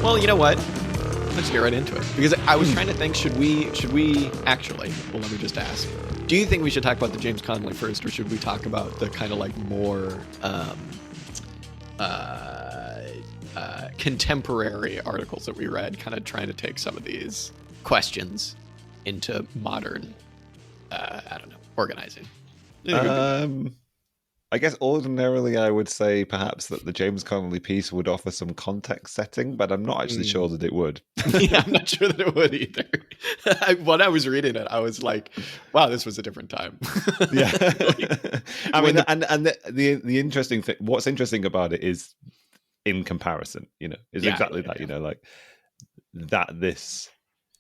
Well, you know what? Let's get right into it. Because I was trying to think, should we actually, well, let me just ask. Do you think we should talk about the James Connolly first, or should we talk about the kind of like more contemporary articles that we read, kind of trying to take some of these questions into modern, I don't know, organizing? I guess ordinarily I would say perhaps that the James Connolly piece would offer some context setting, but I'm not actually sure that it would. Yeah, I'm not sure that it would either. When I was reading it, I was like, wow, this was a different time. Yeah. I mean, the interesting thing, what's interesting about it is in comparison, exactly that, like that this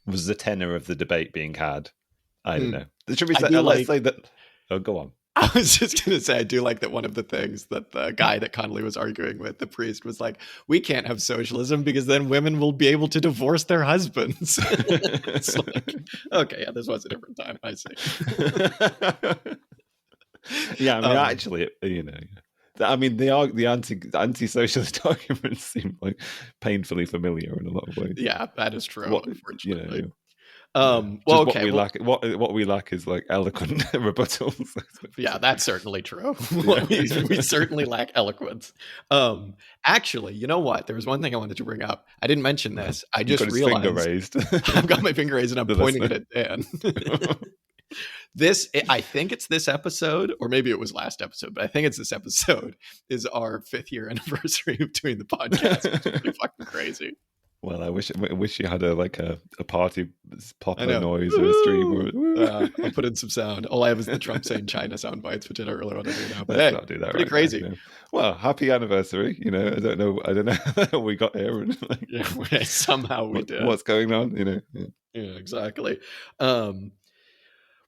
was the tenor of the debate being had. I don't know. Should we say, let's say that, oh, go on. I was just going to say, I do like that one of the things that the guy that Connolly was arguing with, the priest, was like, we can't have socialism because then women will be able to divorce their husbands. It's like, okay, yeah, this was a different time, I see. Yeah, I mean, actually, I mean, the anti-socialist arguments seem like painfully familiar in a lot of ways. Yeah, that is true, unfortunately. What we lack is like eloquent rebuttals. Yeah, that's certainly true. We certainly lack eloquence. Actually, you know what? There was one thing I wanted to bring up. I didn't mention this. I just realized. Finger raised. I've got my finger raised and I'm pointing it at Dan. I think it's this episode, or maybe it was last episode, but I think it's this episode, is our 5th year anniversary of doing the podcast, which is pretty fucking crazy. Well, I wish you had a party popper noise or a stream. I'll put in some sound. All I have is the Trump saying China sound bites, which I don't really want to do now. But let's not do that. Pretty crazy. Now, Well, happy anniversary. I don't know how we got here. And somehow we did. What's going on? Yeah, exactly.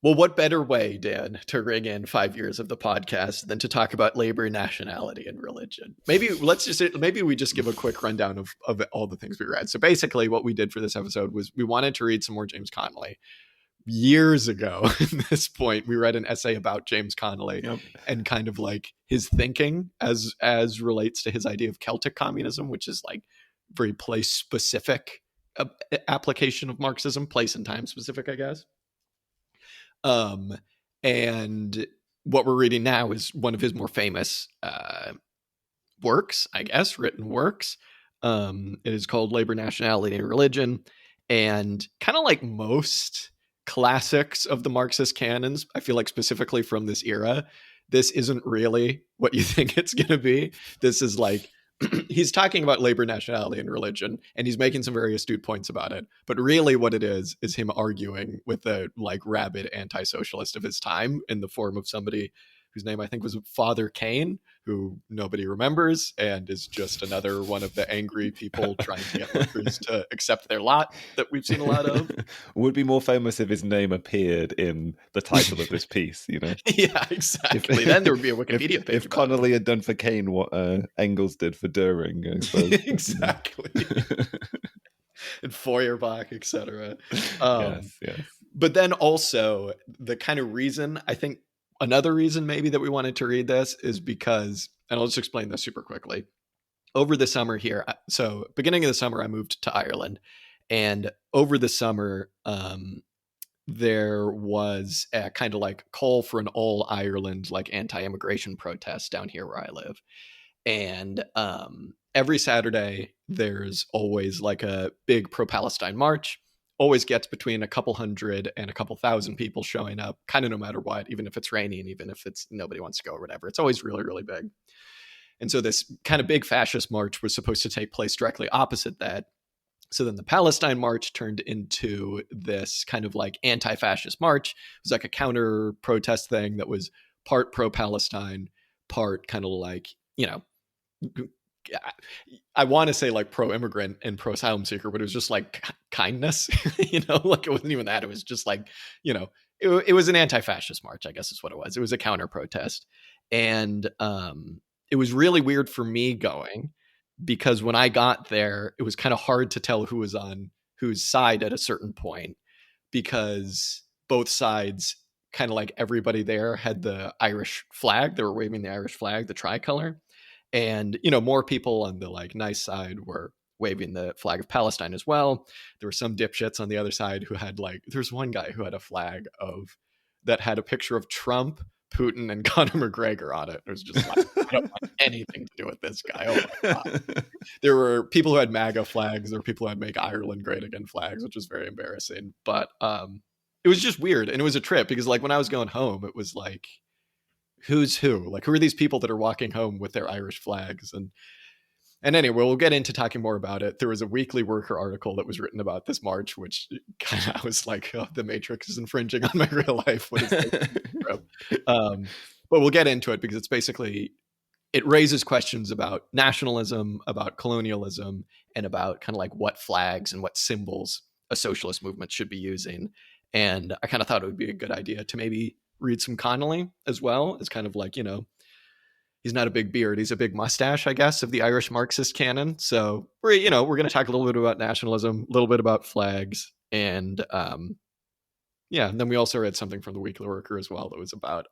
Well, what better way, Dan, to ring in 5 years of the podcast than to talk about labor, nationality, and religion? Maybe we just give a quick rundown of all the things we read. So basically what we did for this episode was we wanted to read some more James Connolly. Years ago, at this point, we read an essay about James Connolly and kind of like his thinking as relates to his idea of Celtic communism, which is like very place specific application of Marxism, place and time specific, I guess. And what we're reading now is one of his more famous works, I guess, written works. It is called Labor, Nationality, and Religion. And kind of like most classics of the Marxist canons, I feel like specifically from this era, this isn't really what you think it's going to be. This is like, he's talking about labor, nationality, and religion, and he's making some very astute points about it. But really what it is him arguing with the like rabid anti-socialist of his time in the form of somebody whose name I think was Father Kane, who nobody remembers, and is just another one of the angry people trying to get workers to accept their lot that we've seen a lot of. Would be more famous if his name appeared in the title of this piece, Yeah, exactly. Then there would be a Wikipedia page. If Connolly had done for Kane what Engels did for Dühring, I suppose. Exactly. And Feuerbach, etc. Yes. But then also the kind of reason, I think, another reason maybe that we wanted to read this is because, and I'll just explain this super quickly. Over the summer here, so beginning of the summer, I moved to Ireland. And over the summer, there was a kind of like call for an all Ireland like anti-immigration protest down here where I live. And every Saturday, there's always like a big pro-Palestine march. Always gets between a couple hundred and a couple thousand people showing up, kind of no matter what, even if it's rainy and even if it's nobody wants to go or whatever. It's always really, really big. And so this kind of big fascist march was supposed to take place directly opposite that. So then the Palestine march turned into this kind of like anti-fascist march. It was like a counter protest thing that was part pro-Palestine, part kind of like, I want to say like pro-immigrant and pro-asylum seeker, but it was just like kindness, like it wasn't even that. It was just like, it was an anti-fascist march, I guess is what it was. It was a counter protest. And it was really weird for me going because when I got there, it was kind of hard to tell who was on whose side at a certain point because both sides, kind of like everybody there had the Irish flag. They were waving the Irish flag, the tricolor. And, more people on the like nice side were waving the flag of Palestine as well. There were some dipshits on the other side who had like, there's one guy who had a flag that had a picture of Trump, Putin, and Conor McGregor on it. It was just like, I don't want anything to do with this guy. Oh my God. There were people who had MAGA flags. There were people who had Make Ireland Great Again flags, which was very embarrassing. But it was just weird. And it was a trip because like when I was going home, it was like, who's who? Like, who are these people that are walking home with their Irish flags? And anyway, we'll get into talking more about it. There was a Weekly Worker article that was written about this march, which kind of I was like, oh, the Matrix is infringing on my real life. What is this? But we'll get into it because it's basically, it raises questions about nationalism, about colonialism, and about kind of like what flags and what symbols a socialist movement should be using. And I kind of thought it would be a good idea to maybe read some Connolly as well. It's kind of like, he's not a big beard. He's a big mustache, I guess, of the Irish Marxist canon. So we're going to talk a little bit about nationalism, a little bit about flags. And and then we also read something from the Weekly Worker as well that was about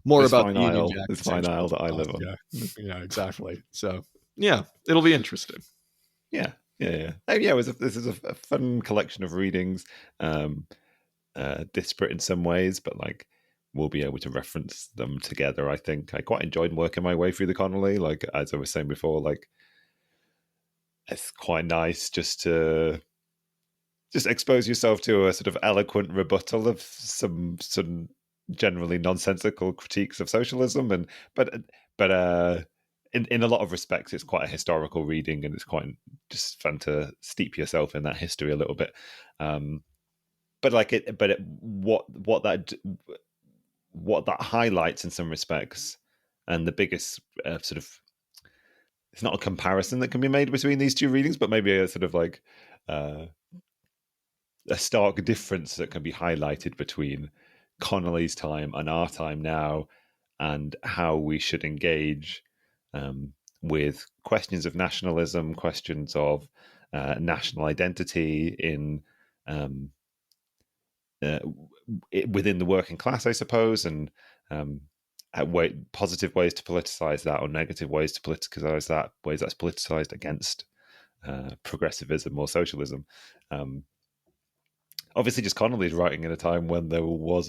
more this about the Union Jack. This fine isle that I live on. Yeah, exactly. So yeah, it'll be interesting. Yeah. This is a fun collection of readings, disparate in some ways, but like we'll be able to reference them together. I think I quite enjoyed working my way through the Connolly. Like as I was saying before, like it's quite nice just to expose yourself to a sort of eloquent rebuttal of some generally nonsensical critiques of socialism, but in a lot of respects, it's quite a historical reading, and it's quite just fun to steep yourself in that history a little bit. What that highlights in some respects, and the biggest sort of, it's not a comparison that can be made between these two readings, but maybe a sort of like a stark difference that can be highlighted between Connolly's time and our time now, and how we should engage with questions of nationalism, questions of national identity in within the working class, I suppose, and positive ways to politicize that, or negative ways to politicize that, ways that's politicized against progressivism or socialism. Obviously, just Connolly's writing at a time when there was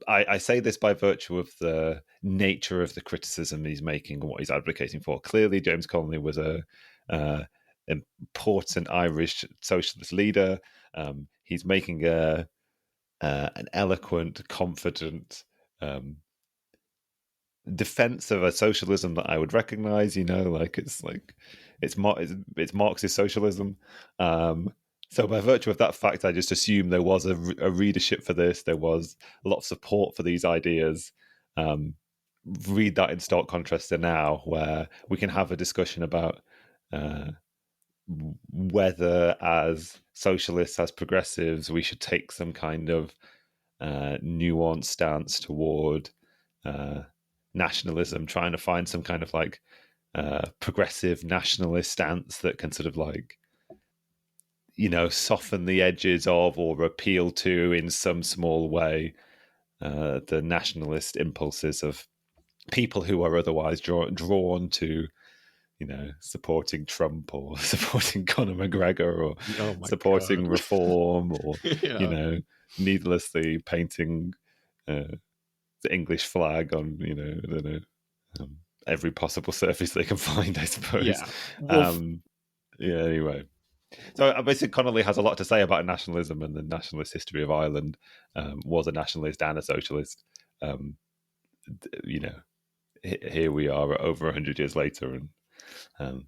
I say this by virtue of the nature of the criticism he's making and what he's advocating for. Clearly, James Connolly was a important Irish socialist leader. He's making an eloquent, confident defense of a socialism that I would recognize. It's Marxist socialism. So by virtue of that fact, I just assume there was a readership for this. There was a lot of support for these ideas. Read that in stark contrast to now, where we can have a discussion about whether, as socialists, as progressives, we should take some kind of nuanced stance toward nationalism, trying to find some kind of like progressive nationalist stance that can sort of like, soften the edges of, or appeal to in some small way, the nationalist impulses of people who are otherwise drawn to, supporting Trump, or supporting Conor McGregor, or supporting reform, or, needlessly painting the English flag on, I don't know, every possible surface they can find, I suppose. Yeah. Well, anyway. So basically, Connolly has a lot to say about nationalism and the nationalist history of Ireland. Was a nationalist and a socialist. Here we are over 100 years later, and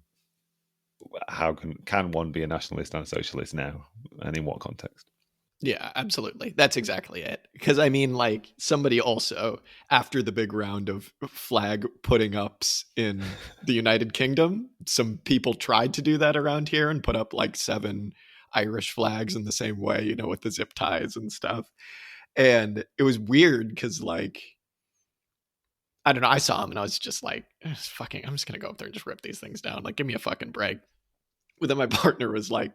how can one be a nationalist and a socialist now, and in what context? Yeah, absolutely. That's exactly it. Because I mean, like, somebody also, after the big round of flag putting ups in the United Kingdom, some people tried to do that around here and put up like 7 Irish flags in the same way, with the zip ties and stuff. And it was weird because, like, I don't know, I saw them and I was just like, I'm just going to go up there and just rip these things down. Like, give me a fucking break. But then my partner was like,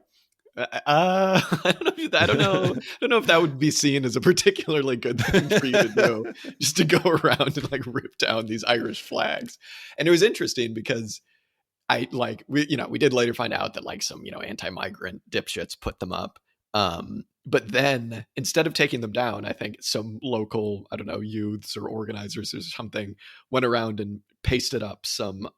I don't know. I don't know if that would be seen as a particularly good thing for you to do, just to go around and like rip down these Irish flags. And it was interesting because we did later find out that like some, anti-migrant dipshits put them up. But then instead of taking them down, I think some local, I don't know, youths or organizers or something went around and pasted up some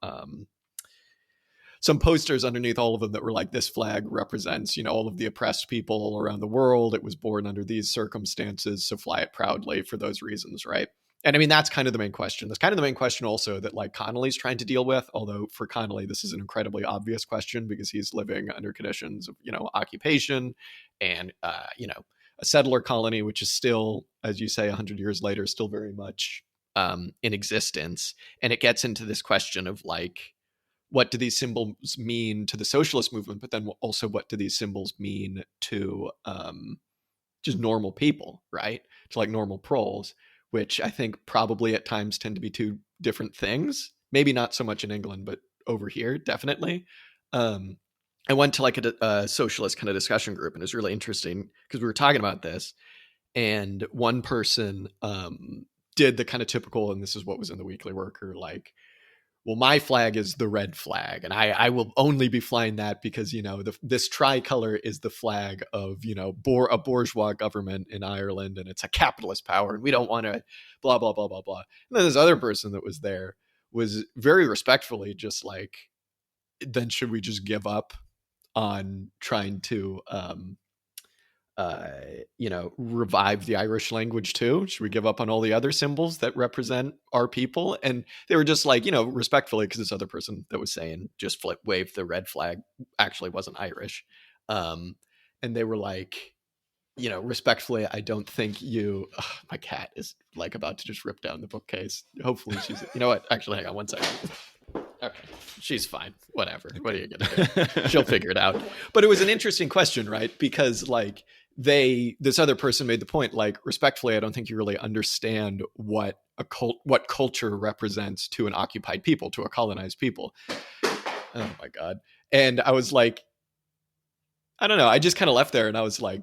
posters underneath all of them that were like, this flag represents, all of the oppressed people all around the world. It was born under these circumstances, so fly it proudly for those reasons, right? And I mean, that's kind of the main question. That's kind of the main question also that like Connolly's trying to deal with, although for Connolly, this is an incredibly obvious question because he's living under conditions of, occupation and, a settler colony, which is still, as you say, 100 years later, still very much in existence. And it gets into this question of like, what do these symbols mean to the socialist movement? But then also, what do these symbols mean to just normal people, right? To like normal proles, which I think probably at times tend to be two different things. Maybe not so much in England, but over here, definitely. I went to like a socialist kind of discussion group, and it was really interesting because we were talking about this, and one person did the kind of typical, and this is what was in the Weekly Worker, like, well, my flag is the red flag, and I will only be flying that because, this tricolor is the flag of, a bourgeois government in Ireland, and it's a capitalist power, and we don't want to blah, blah, blah, blah, blah. And then this other person that was there was very respectfully just like, then should we just give up on trying to, revive the Irish language too? Should we give up on all the other symbols that represent our people? And they were just like, respectfully, because this other person that was saying just wave the red flag actually wasn't Irish. And they were like, respectfully, I don't think my cat is like about to just rip down the bookcase. Hopefully she's, you know what? Actually, hang on one second. Okay, she's fine. Whatever. What are you gonna do? She'll figure it out. But it was an interesting question, right? Because like this other person made the point, like, respectfully, I don't think you really understand what what culture represents to an occupied people, to a colonized people. Oh my God. And I was like, I don't know. I just kind of left there, and I was like,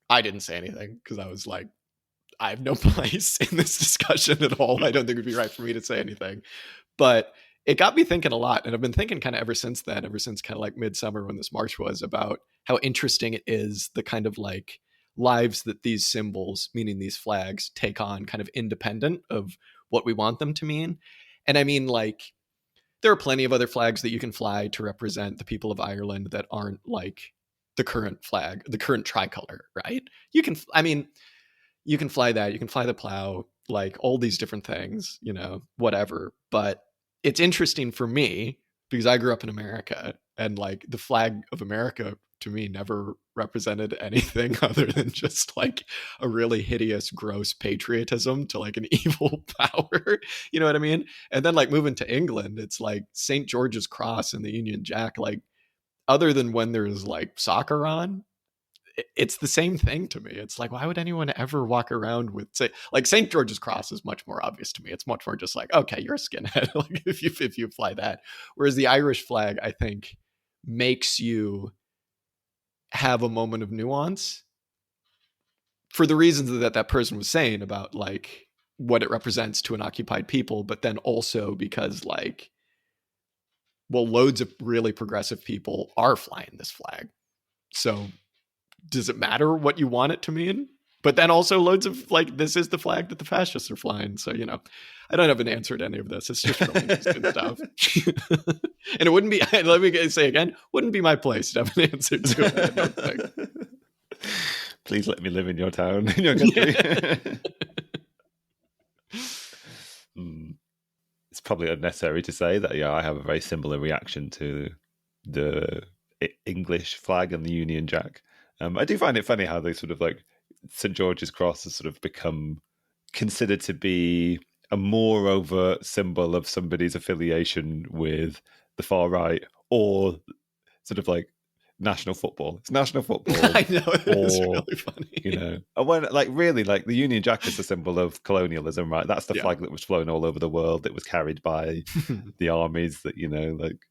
I didn't say anything because I was like, I have no place in this discussion at all. I don't think it'd be right for me to say anything. But it got me thinking a lot. And I've been thinking kind of ever since then, ever since kind of like midsummer when this march was, about how interesting it is, the kind of like lives that these symbols, meaning these flags, take on kind of independent of what we want them to mean. And I mean, like, there are plenty of other flags that you can fly to represent the people of Ireland that aren't like the current flag, the current tricolor, right? You can fly that, you can fly the plow, like all these different things, whatever. But it's interesting for me because I grew up in America, and like the flag of America to me never represented anything other than just like a really hideous, gross patriotism to like an evil power. You know what I mean? And then like moving to England, it's like St. George's Cross and the Union Jack, like, other than when there's like soccer on, it's the same thing to me. It's like, why would anyone ever walk around with, say, like St. George's Cross is much more obvious to me. It's much more just like, okay, you're a skinhead, like if you fly that. Whereas the Irish flag, I think, makes you have a moment of nuance for the reasons that person was saying about like what it represents to an occupied people, but then also because like, well, loads of really progressive people are flying this flag. So does it matter what you want it to mean? But then also loads of like, this is the flag that the fascists are flying. So, I don't have an answer to any of this. It's just really interesting stuff. And it wouldn't be, let me say again, wouldn't be my place to have an answer to it, I don't think. Please let me live in your town, in your country. It's probably unnecessary to say that, I have a very similar reaction to the English flag and the Union Jack. I do find it funny how they sort of like St. George's Cross has sort of become considered to be a more overt symbol of somebody's affiliation with the far right, or sort of like national football. It's national football. I know, it's really funny. And when like really like the Union Jack is a symbol of colonialism, right? That's the flag that was flown all over the world. It was carried by the armies that, like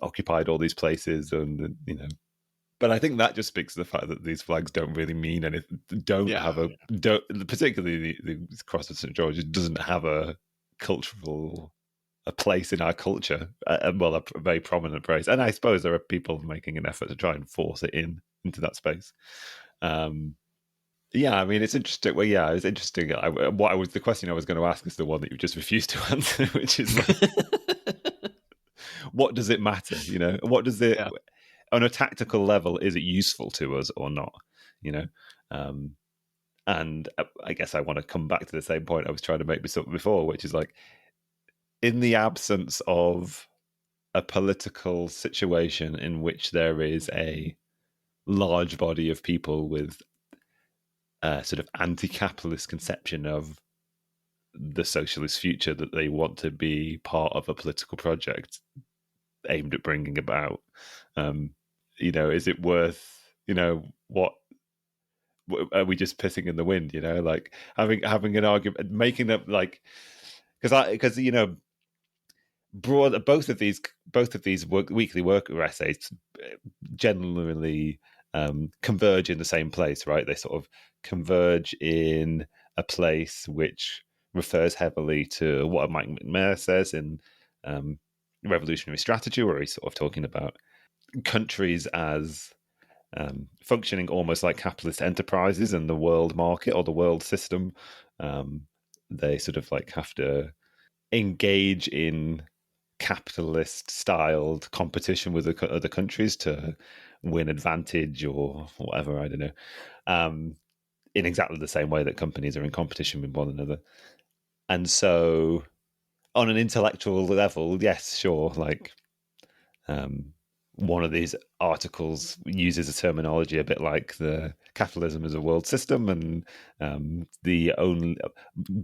occupied all these places, and, But I think that just speaks to the fact that these flags don't really mean anything. Don't, particularly the cross of St. George, doesn't have a place in our culture. A very prominent place. And I suppose there are people making an effort to try and force it into that space. Yeah, I mean, it's interesting. Well, yeah, it's interesting. The question I was going to ask is the one that you just refused to answer, which is like, what does it matter? You know, what does it on a tactical level? Is it useful to us or not? You know, and I guess I want to come back to the same point I was trying to make before, which is like, in the absence of a political situation in which there is a large body of people with a sort of anti-capitalist conception of the socialist future that they want to be part of a political project aimed at bringing about, you know, is it worth, you know, what are we just pissing in the wind, you know, like having an argument, making up, like, because you know, both of these weekly worker essays generally converge in the same place, right? They sort of converge in a place which refers heavily to what Mike McMahon says in Revolutionary Strategy, where he's sort of talking about countries as functioning almost like capitalist enterprises in the world market or the world system. They sort of like have to engage in capitalist styled competition with the other countries to win advantage or whatever, I don't know, in exactly the same way that companies are in competition with one another. And so on an intellectual level, yes, sure, like one of these articles uses a terminology a bit like the capitalism as a world system, and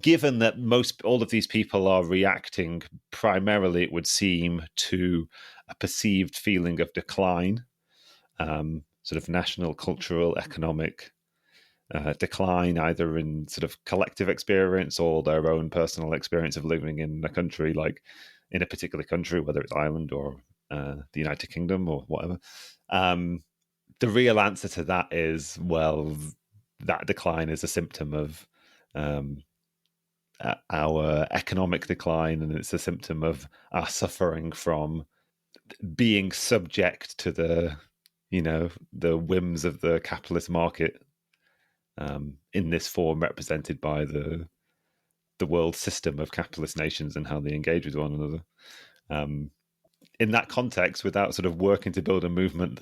given that all of these people are reacting primarily, it would seem, to a perceived feeling of decline, sort of national, cultural, economic decline, either in sort of collective experience or their own personal experience of living in a country, like in a particular country, whether it's Ireland or the United Kingdom or whatever. The real answer to that is, well, that decline is a symptom of our economic decline, and it's a symptom of our suffering from being subject to the whims of the capitalist market, in this form represented by the world system of capitalist nations and how they engage with one another. In that context, without sort of working to build a movement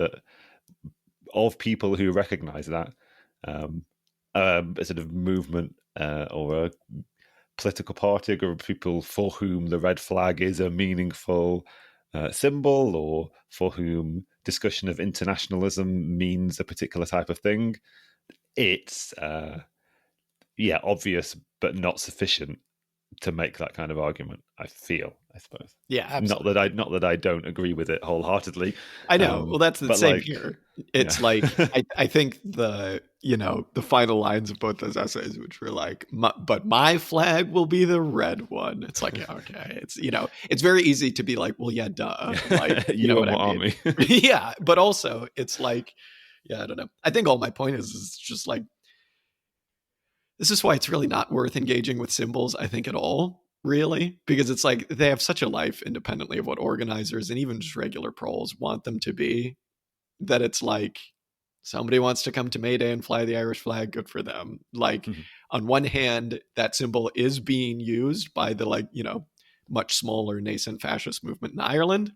of people who recognize that, a sort of movement or a political party, a group of people for whom the red flag is a meaningful symbol, or for whom discussion of internationalism means a particular type of thing, it's obvious but not sufficient to make that kind of argument, I suppose. Yeah, absolutely. Not that I don't agree with it wholeheartly. I know. Well, that's the same here. It's like, I think the final lines of both those essays, which were like, but my flag will be the red one. It's like, okay, it's, it's very easy to be like, well, yeah, duh. Like, you know what I mean? Yeah. But also it's like, I don't know. I think all my point is just like, this is why it's really not worth engaging with symbols, I think, at all, really, because it's like they have such a life independently of what organizers and even just regular proles want them to be, that it's like, somebody wants to come to May Day and fly the Irish flag, good for them. Like, on one hand, that symbol is being used by the much smaller nascent fascist movement in Ireland,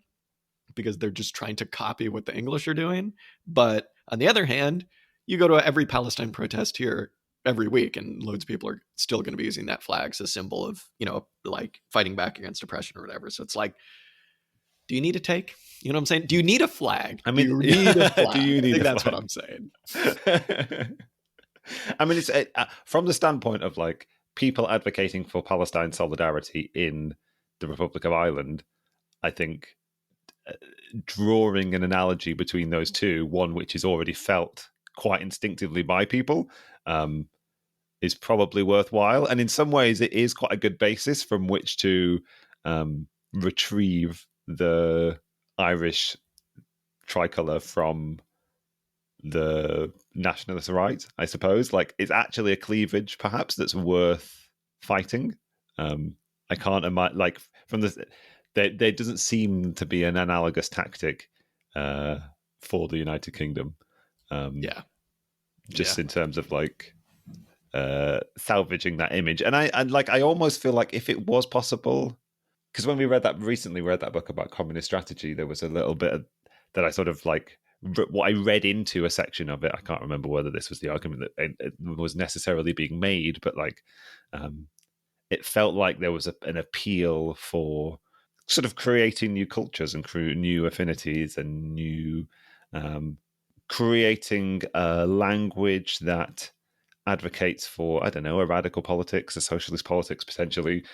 because they're just trying to copy what the English are doing. But on the other hand, you go to every Palestine protest here every week, and loads of people are still going to be using that flag as a symbol of, like fighting back against oppression or whatever. So it's like, do you need a take? You know what I'm saying? Do you need a flag? I mean, do you need a flag? Do you need that's flag? What I'm saying. I mean, it's from the standpoint of like people advocating for Palestine solidarity in the Republic of Ireland, I think drawing an analogy between those two, one which is already felt quite instinctively by people, is probably worthwhile. And in some ways, it is quite a good basis from which to retrieve the Irish tricolour from the nationalist right, I suppose. Like, it's actually a cleavage, perhaps, that's worth fighting. I can't imagine, like, from the there doesn't seem to be an analogous tactic for the United Kingdom. Just in terms of like salvaging that image, and I almost feel like if it was possible, because when we read that book about communist strategy, there was a little bit of, that I sort of like what I read into a section of it. I can't remember whether this was the argument that it was necessarily being made, but like it felt like there was an appeal for sort of creating new cultures and new affinities and new creating a language that advocates for, I don't know, a radical politics, a socialist politics potentially,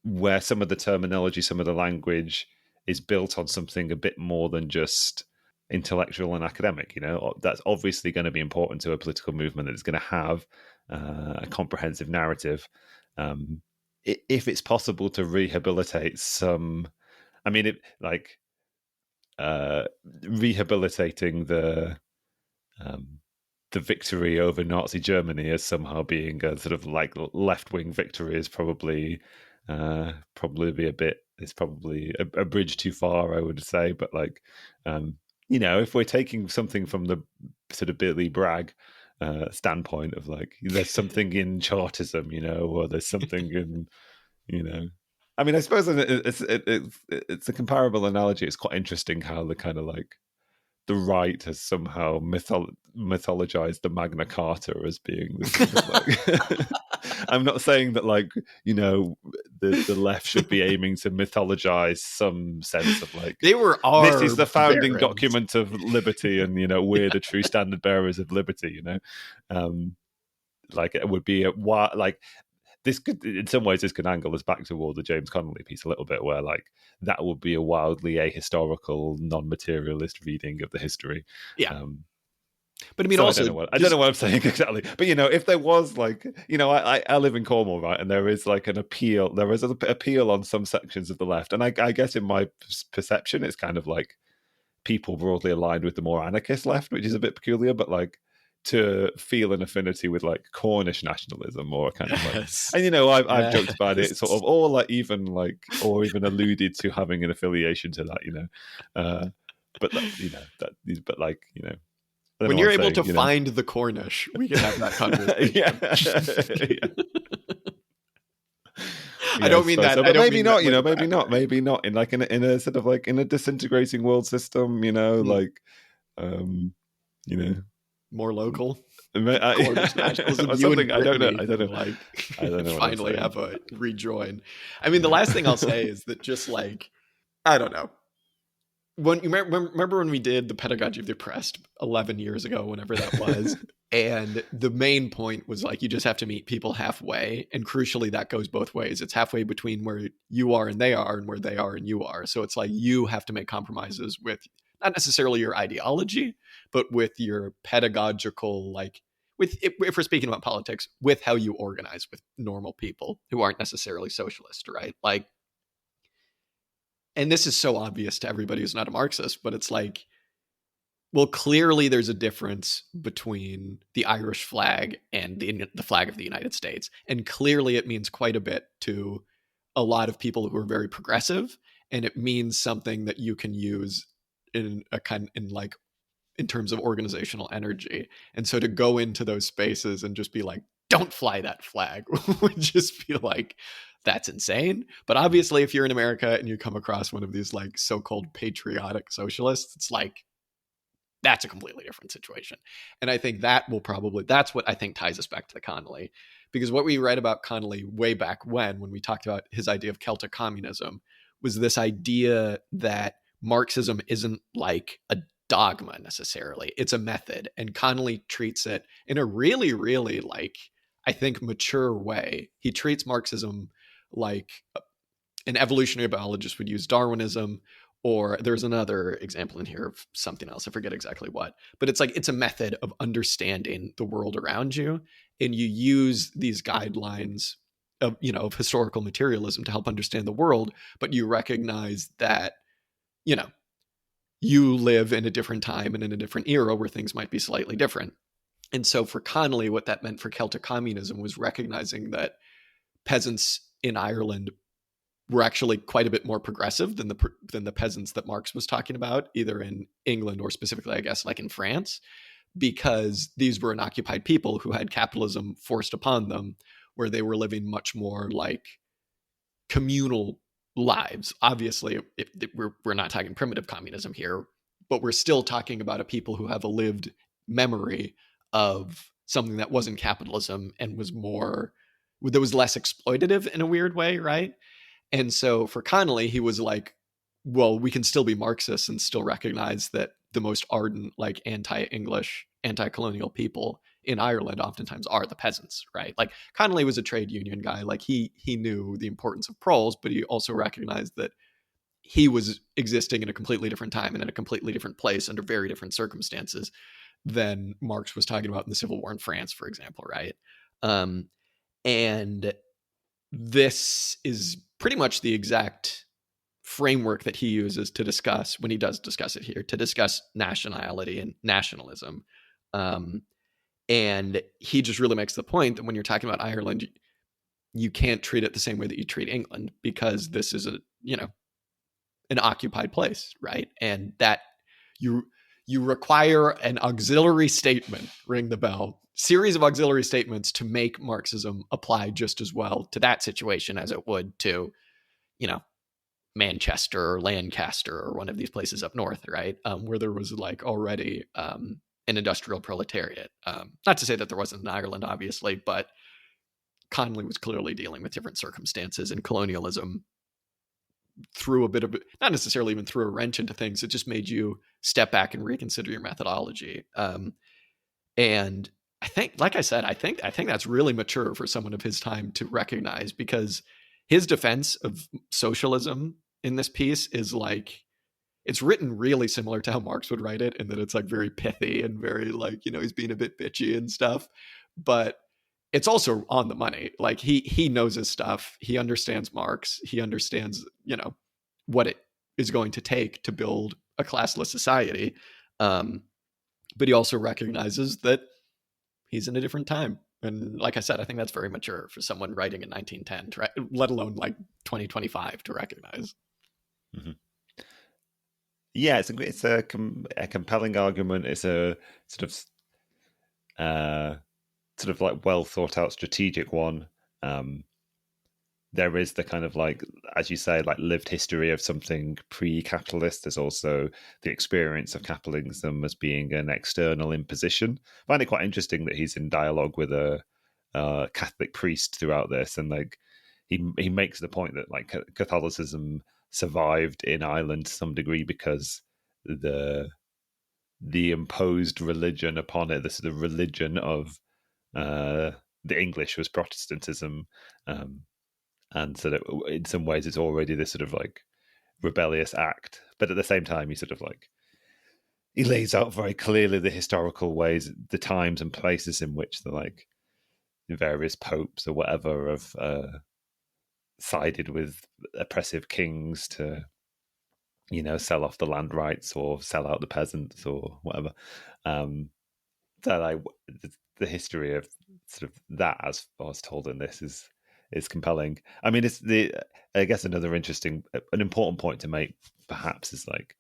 where some of the terminology, some of the language is built on something a bit more than just intellectual and academic. You know, that's obviously going to be important to a political movement that is going to have a comprehensive narrative. If it's possible to rehabilitate some, I mean, rehabilitating the victory over Nazi Germany as somehow being a sort of like left-wing victory is probably be a bit. It's probably a bridge too far, I would say. But like, you know, if we're taking something from the sort of Billy Bragg standpoint of like, there's something in Chartism, you know, or there's something in, you know. I mean, I suppose it's a comparable analogy. It's quite interesting how the kind of like the right has somehow mythologized the Magna Carta as being this kind of like. I'm not saying that, like, you know, the left should be aiming to mythologize some sense of like they were this is the founding barons. document of liberty, and you know we're the true standard bearers of liberty. You know, like it would be like. This could, in some ways, this could angle us back toward the James Connolly piece a little bit, where like that would be a wildly ahistorical, non-materialist reading of the history. Yeah. But I mean, so also, I don't know what I'm saying exactly. But you know, if there was like, you know, I live in Cornwall, right, and there is like an appeal. There is an appeal on some sections of the left, and I guess in my perception, it's kind of like people broadly aligned with the more anarchist left, which is a bit peculiar, but like to feel an affinity with like Cornish nationalism or kind of like, and you know, I've joked about it sort of, or like even alluded to having an affiliation to that, you know, but that, you know, but like, you know, when you're able to find the Cornish, we can have that conversation. yeah. I don't mean that. So, but maybe not. You know, maybe not. Maybe not in like in a sort of like in a disintegrating world system. You know, like, you know, more local. Something I don't know. Like, I don't know. Finally, have a rejoin. I mean, the last thing I'll say is that just like, I don't know. When you remember when we did the pedagogy of the oppressed 11 years ago, whenever that was, and the main point was like, you just have to meet people halfway. And crucially, that goes both ways. It's halfway between where you are and where they are and you are. So it's like, you have to make compromises with not necessarily your ideology, but with your pedagogical, like if we're speaking about politics, with how you organize with normal people who aren't necessarily socialist, right? Like, and this is so obvious to everybody who's not a Marxist, but it's like, well, clearly there's a difference between the Irish flag and the flag of the United States. And clearly it means quite a bit to a lot of people who are very progressive. And it means something that you can use in terms of organizational energy. And so to go into those spaces and just be like, don't fly that flag would just be like, that's insane. But obviously, if you're in America and you come across one of these like so-called patriotic socialists, it's like, that's a completely different situation. And I think that's what I think ties us back to the Connolly, because what we read about Connolly way back when we talked about his idea of Celtic communism was this idea that Marxism isn't like a dogma necessarily. It's a method. And Connolly treats it in a really, really like, I think, mature way. He treats Marxism like an evolutionary biologist would use Darwinism, or there's another example in here of something else. I forget exactly what, but it's like, it's a method of understanding the world around you. And you use these guidelines of, you know, of historical materialism to help understand the world, but you recognize that, you know, you live in a different time and in a different era where things might be slightly different. And so for Connolly, what that meant for Celtic communism was recognizing that peasants in Ireland were actually quite a bit more progressive than the peasants that Marx was talking about, either in England or specifically, I guess, like in France, because these were an occupied people who had capitalism forced upon them, where they were living much more like communal lives. Obviously, we're not talking primitive communism here, but we're still talking about a people who have a lived memory of something that wasn't capitalism and was more, that was less exploitative in a weird way, right? And so for Connolly, he was like, well, we can still be Marxists and still recognize that the most ardent, like anti-English, anti-colonial people in Ireland oftentimes are the peasants, right? Like Connolly was a trade union guy. Like he knew the importance of proles, but he also recognized that he was existing in a completely different time and in a completely different place under very different circumstances than Marx was talking about in the Civil War in France, for example, right? And this is pretty much the exact framework that he uses to discuss, when he does discuss it here, to discuss nationality and nationalism. And he just really makes the point that when you're talking about Ireland, you can't treat it the same way that you treat England, because this is an occupied place, right? And that you require an auxiliary statement, ring the bell, series of auxiliary statements to make Marxism apply just as well to that situation as it would to, Manchester or Lancaster or one of these places up north, right? Where there was like already an industrial proletariat. Not to say that there wasn't in Ireland, obviously, but Connolly was clearly dealing with different circumstances, and colonialism threw a bit of, not necessarily even threw a wrench into things. It just made you step back and reconsider your methodology. And I think, like I said, I think that's really mature for someone of his time to recognize, because his defense of socialism in this piece is like, it's written really similar to how Marx would write it, in that it's like very pithy and very like, he's being a bit bitchy and stuff, but it's also on the money. Like he knows his stuff. He understands Marx. He understands, what it is going to take to build a classless society. But he also recognizes that he's in a different time. And like I said, I think that's very mature for someone writing in 1910, let alone like 2025, to recognize. Mm-hmm. Yeah, it's a compelling argument. It's a sort of like well thought out strategic one. There is the kind of like, as you say, like lived history of something pre-capitalist. There's also the experience of capitalism as being an external imposition. I find it quite interesting that he's in dialogue with a Catholic priest throughout this, and like he makes the point that like Catholicism survived in Ireland to some degree because the imposed religion upon it, the sort of religion of the English, was Protestantism. And so that in some ways it's already this sort of like rebellious act, but at the same time he lays out very clearly the historical ways, the times and places in which the like various popes or whatever have sided with oppressive kings to sell off the land rights or sell out the peasants or whatever. So like the history of sort of that, as I was told in this, is compelling. I mean, I guess an important point to make perhaps is like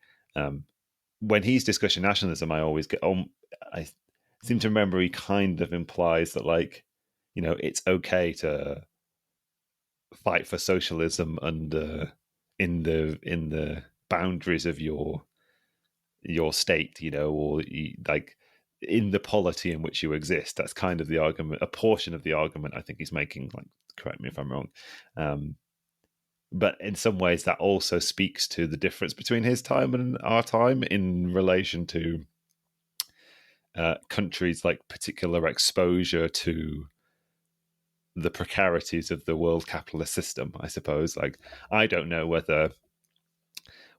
when he's discussing nationalism, I seem to remember he kind of implies that like, it's okay to fight for socialism under in the boundaries of your state, or like in the polity in which you exist. That's kind of the argument, a portion of the argument I think he's making. Like, correct me if I'm wrong. But in some ways that also speaks to the difference between his time and our time in relation to countries' like particular exposure to the precarities of the world capitalist system, I suppose. Like, I don't know whether,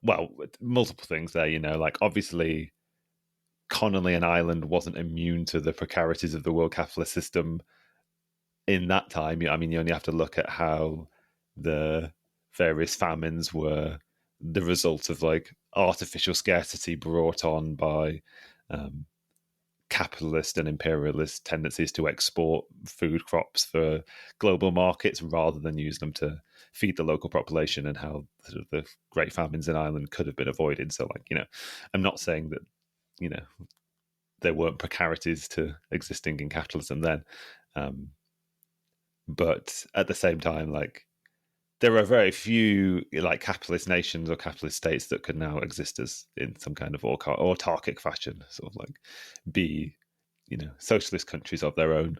well, multiple things there, like obviously Connolly and Ireland wasn't immune to the precarities of the world capitalist system in that time. I mean, you only have to look at how the various famines were the result of like artificial scarcity brought on by capitalist and imperialist tendencies to export food crops for global markets rather than use them to feed the local population, and how sort of the great famines in Ireland could have been avoided. So, like, I'm not saying that, there weren't precarities to existing in capitalism then. But at the same time, like, there are very few like capitalist nations or capitalist states that could now exist as in some kind of autarkic fashion, sort of like be, socialist countries of their own.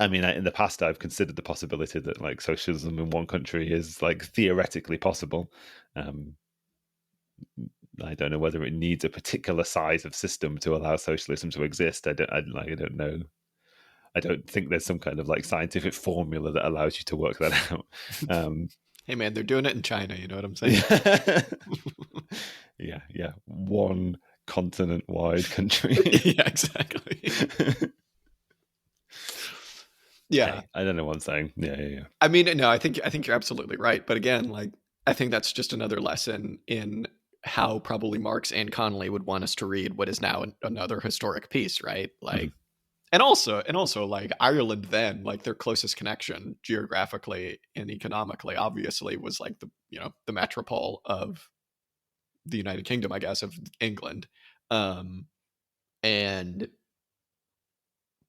I mean, in the past, I've considered the possibility that like socialism in one country is like theoretically possible. I don't know whether it needs a particular size of system to allow socialism to exist. I don't know. I don't think there's some kind of like scientific formula that allows you to work that out. Hey man, they're doing it in China. You know what I'm saying? Yeah. One continent-wide country. Yeah, exactly. Yeah, hey, I don't know what I'm saying. Yeah. I mean, no, I think you're absolutely right. But again, like, I think that's just another lesson in how probably Marx and Connolly would want us to read what is now another historic piece, right? Like, and also like Ireland then, like their closest connection geographically and economically, obviously, was like the metropole of the United Kingdom, I guess, of England, and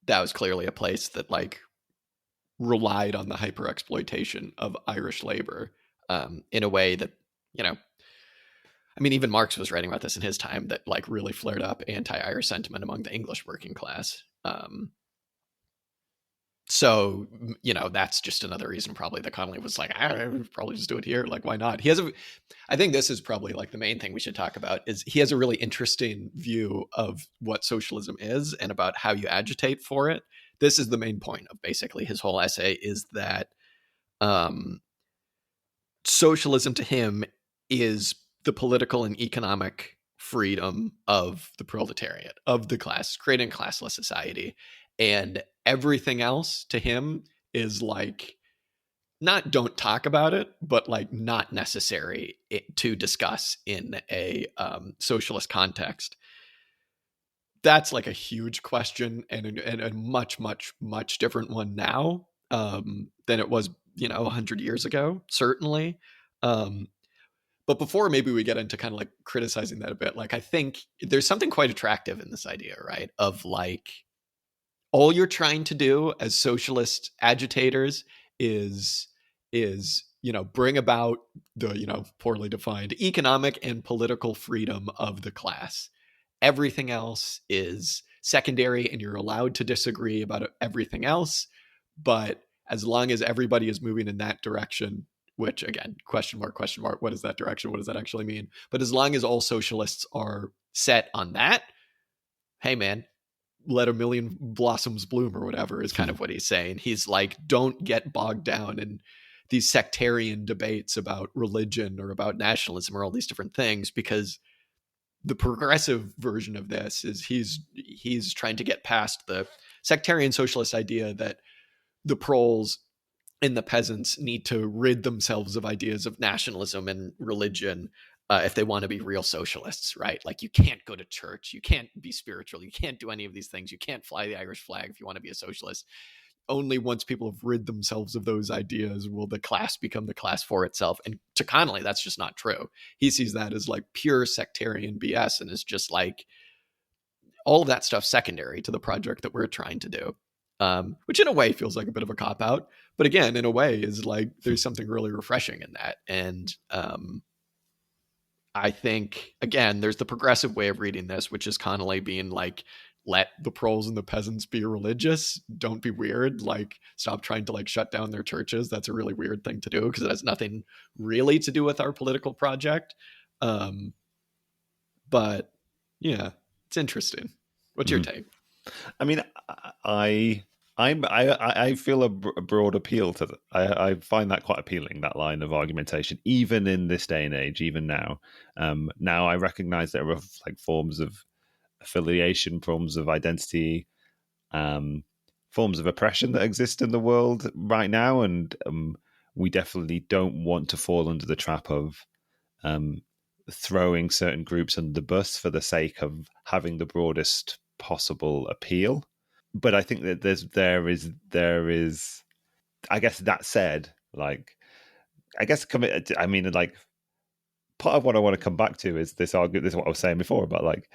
that was clearly a place that like relied on the hyper exploitation of Irish labor in a way that, I mean, even Marx was writing about this in his time, that like really flared up anti-Irish sentiment among the English working class. So, that's just another reason probably that Connolly was like, I would probably just do it here. Like, why not? I think this is probably like the main thing we should talk about is he has a really interesting view of what socialism is and about how you agitate for it. This is the main point of basically his whole essay, is that socialism to him is the political and economic freedom of the proletariat, of the class, creating a classless society. And everything else to him is like, not don't talk about it, but like not necessary to discuss in a socialist context. That's like a huge question, and a much, much, much different one now than it was, 100 years ago, certainly. But before maybe we get into kind of like criticizing that a bit, like I think there's something quite attractive in this idea, right? Of like, all you're trying to do as socialist agitators is bring about the poorly defined economic and political freedom of the class. Everything else is secondary, and you're allowed to disagree about everything else, but as long as everybody is moving in that direction, which again, question mark, what is that direction? What does that actually mean? But as long as all socialists are set on that, hey man, let a million blossoms bloom, or whatever is kind of what he's saying. He's like, don't get bogged down in these sectarian debates about religion or about nationalism or all these different things, because the progressive version of this is he's trying to get past the sectarian socialist idea that the proles and the peasants need to rid themselves of ideas of nationalism and religion if they want to be real socialists, right? Like, you can't go to church, you can't be spiritual, you can't do any of these things, you can't fly the Irish flag if you want to be a socialist. Only once people have rid themselves of those ideas will the class become the class for itself. And to Connolly, that's just not true. He sees that as like pure sectarian BS, and is just like, all of that stuff secondary to the project that we're trying to do. Which in a way feels like a bit of a cop-out, but again, in a way is like, there's something really refreshing in that. And I think, again, there's the progressive way of reading this, which is Connolly being like, let the proles and the peasants be religious. Don't be weird. Like, stop trying to like shut down their churches. That's a really weird thing to do, because it has nothing really to do with our political project. But yeah, it's interesting. What's your take? I mean, I feel a broad appeal to that. I find that quite appealing, that line of argumentation, even in this day and age, even now. Now I recognize there are like forms of affiliation, forms of identity, forms of oppression that exist in the world right now, and we definitely don't want to fall under the trap of throwing certain groups under the bus for the sake of having the broadest possible appeal. But I think that there is I guess that said, like, I guess I mean, like, part of what I want to come back to is this argument. This is what I was saying before about, like,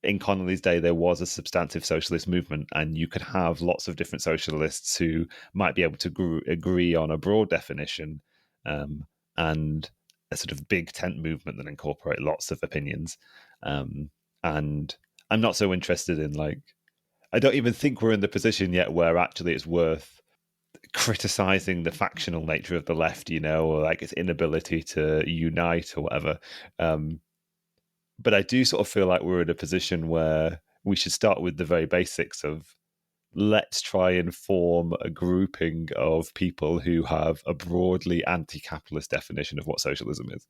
in Connolly's day, there was a substantive socialist movement, and you could have lots of different socialists who might be able to agree on a broad definition, and a sort of big tent movement that incorporate lots of opinions. And I'm not so interested in, like, I don't even think we're in the position yet where actually it's worth criticizing the factional nature of the left, or like its inability to unite or whatever. But I do sort of feel like we're in a position where we should start with the very basics of, let's try and form a grouping of people who have a broadly anti-capitalist definition of what socialism is.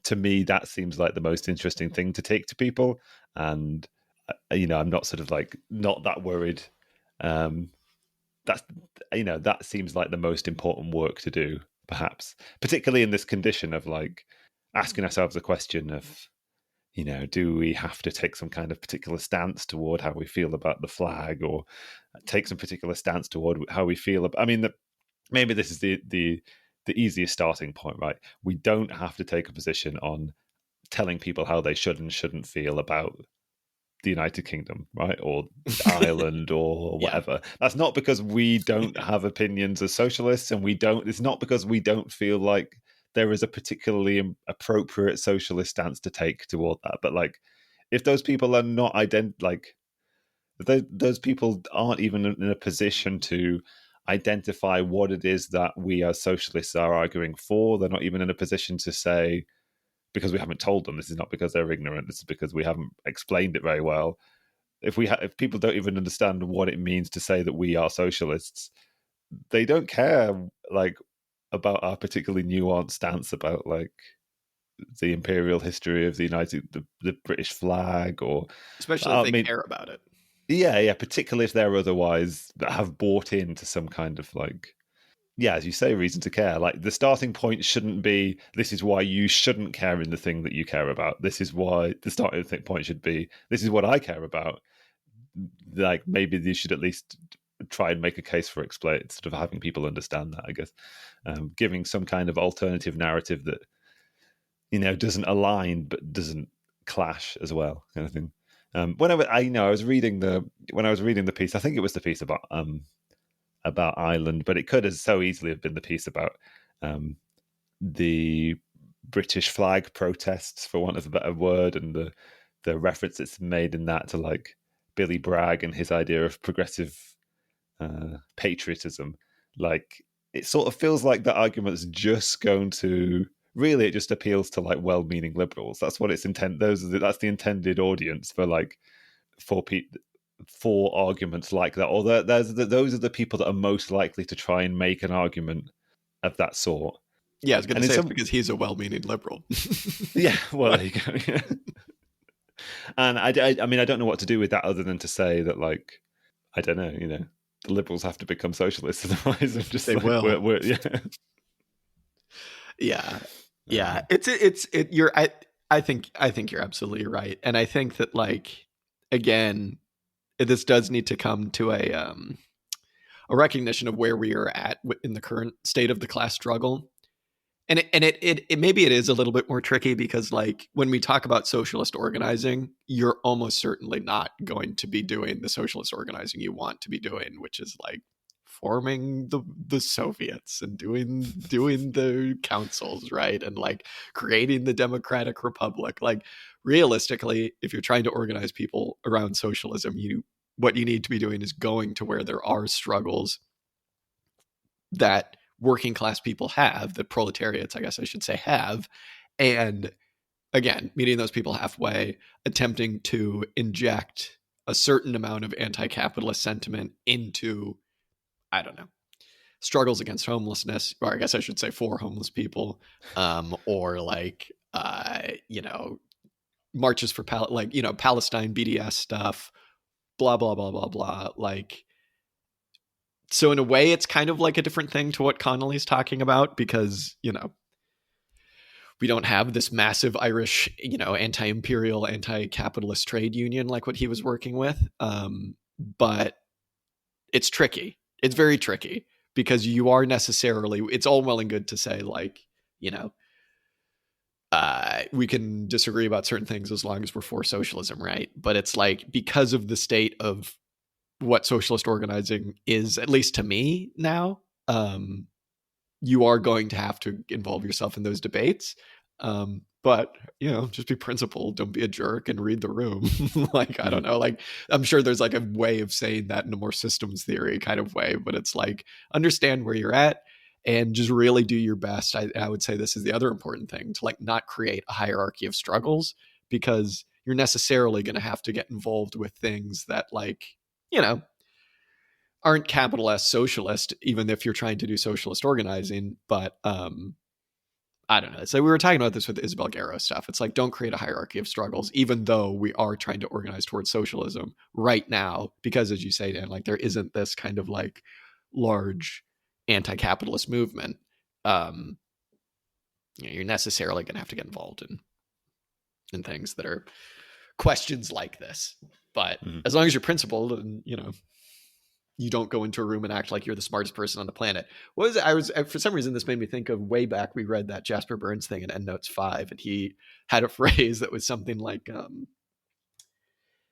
To me, that seems like the most interesting thing to take to people. And, I'm not sort of like, not that worried. That seems like the most important work to do, perhaps, particularly in this condition of, like, asking ourselves the question of, do we have to take some kind of particular stance toward how we feel about the flag, or take some particular stance toward how we feel about, I mean, maybe this is the easiest starting point, right? We don't have to take a position on telling people how they should and shouldn't feel about the United Kingdom, right, or Ireland, or whatever. Yeah. That's not because we don't have opinions as socialists, and it's not because we don't feel like there is a particularly appropriate socialist stance to take toward that. But, like, if those people are not those people aren't even in a position to identify what it is that we as socialists are arguing for, they're not even in a position to say, because we haven't told them, this is not because they're ignorant, this is because we haven't explained it very well. If people don't even understand what it means to say that we are socialists, they don't care, like, about our particularly nuanced stance about, like, the imperial history of the British flag, or especially if they care about it. Yeah, particularly if they're otherwise have bought into some kind of, like, as you say, reason to care. Like, the starting point shouldn't be, this is why you shouldn't care in the thing that you care about. This is why the starting point should be, this is what I care about. Like, maybe you should at least try and make a case for explain, sort of having people understand that, I guess. Giving some kind of alternative narrative that, doesn't align but doesn't clash as well, kind of thing. When I was reading the piece, I think it was the piece about Ireland, but it could have so easily have been the piece about the British flag protests, for want of a better word, and the reference that's made in that to, like, Billy Bragg and his idea of progressive patriotism. Like, it sort of feels like the argument's just going to, really, it just appeals to, like, well-meaning liberals. That's what it's that's the intended audience for, like, for arguments like that. Or those are the people that are most likely to try and make an argument of that sort. Yeah, I was going to say it's because he's a well-meaning liberal. Yeah, well, there you go. Yeah. And I mean, I don't know what to do with that other than to say that, like, I don't know, the liberals have to become socialists, otherwise I'm just, they like, will. Yeah. I think you're absolutely right, and I think that, like, again, this does need to come to a recognition of where we are at in the current state of the class struggle. And it maybe it is a little bit more tricky because, like, when we talk about socialist organizing, you're almost certainly not going to be doing the socialist organizing you want to be doing, which is, like, forming the Soviets and doing the councils, right? And, like, creating the Democratic Republic. Like, realistically, if you're trying to organize people around socialism, what you need to be doing is going to where there are struggles that working class people have, that proletariats, I guess I should say, have, and, again, meeting those people halfway, attempting to inject a certain amount of anti-capitalist sentiment into, I don't know, struggles against homelessness, or I guess I should say for homeless people, or, like, marches for Palestine BDS stuff, blah blah blah blah blah. Like, so in a way, it's kind of like a different thing to what Connolly's talking about, because, we don't have this massive Irish, anti-imperial, anti-capitalist trade union like what he was working with. But it's tricky. It's very tricky because you are necessarily, it's all well and good to say like, we can disagree about certain things as long as we're for socialism, right? But it's like, because of the state of what socialist organizing is, at least to me now, you are going to have to involve yourself in those debates. But just be principled, don't be a jerk, and read the room. Like, I don't know, like, I'm sure there's like a way of saying that in a more systems theory kind of way, but it's like, understand where you're at and just really do your best. I would say this is the other important thing, to like not create a hierarchy of struggles, because you're necessarily going to have to get involved with things that, like, aren't capital S socialist, even if you're trying to do socialist organizing. But I don't know. So we were talking about this with Isabel Guerrero stuff. It's like, don't create a hierarchy of struggles, even though we are trying to organize towards socialism right now, because as you say, Dan, like, there isn't this kind of like large anti-capitalist movement. You're necessarily going to have to get involved in things that are questions like this. But as long as you're principled and, you don't go into a room and act like you're the smartest person on the planet. What was it? For some reason, this made me think of way back. We read that Jasper Burns thing in Endnotes 5, and he had a phrase that was something like, it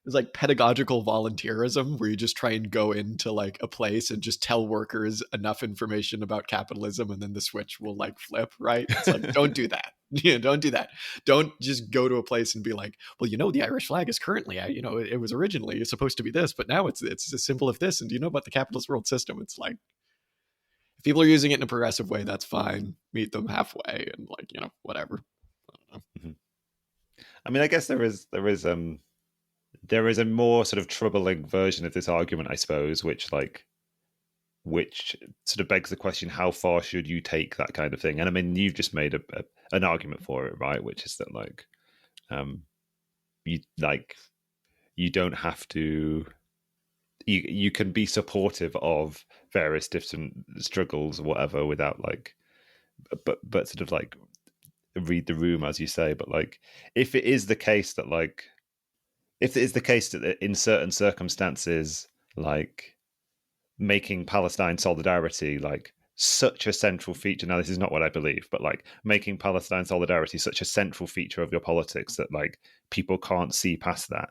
was like pedagogical volunteerism, where you just try and go into like a place and just tell workers enough information about capitalism, and then the switch will like flip, right? It's like, don't do that. Don't do that. Don't just go to a place and be like, well, the Irish flag is currently, it was originally supposed to be this, but now it's a symbol of this. And do you know about the capitalist world system? It's like, if people are using it in a progressive way, that's fine. Meet them halfway and like, whatever. I don't know. I mean, I guess there is a more sort of troubling version of this argument, I suppose, which sort of begs the question: how far should you take that kind of thing? And I mean, you've just made an argument for it, right? Which is that you don't have to. You can be supportive of various different struggles or whatever without but sort of like read the room, as you say. But like, if it is the case that in certain circumstances, like making Palestine solidarity like such a central feature. Now, this is not what I believe, but like making Palestine solidarity such a central feature of your politics that like people can't see past that.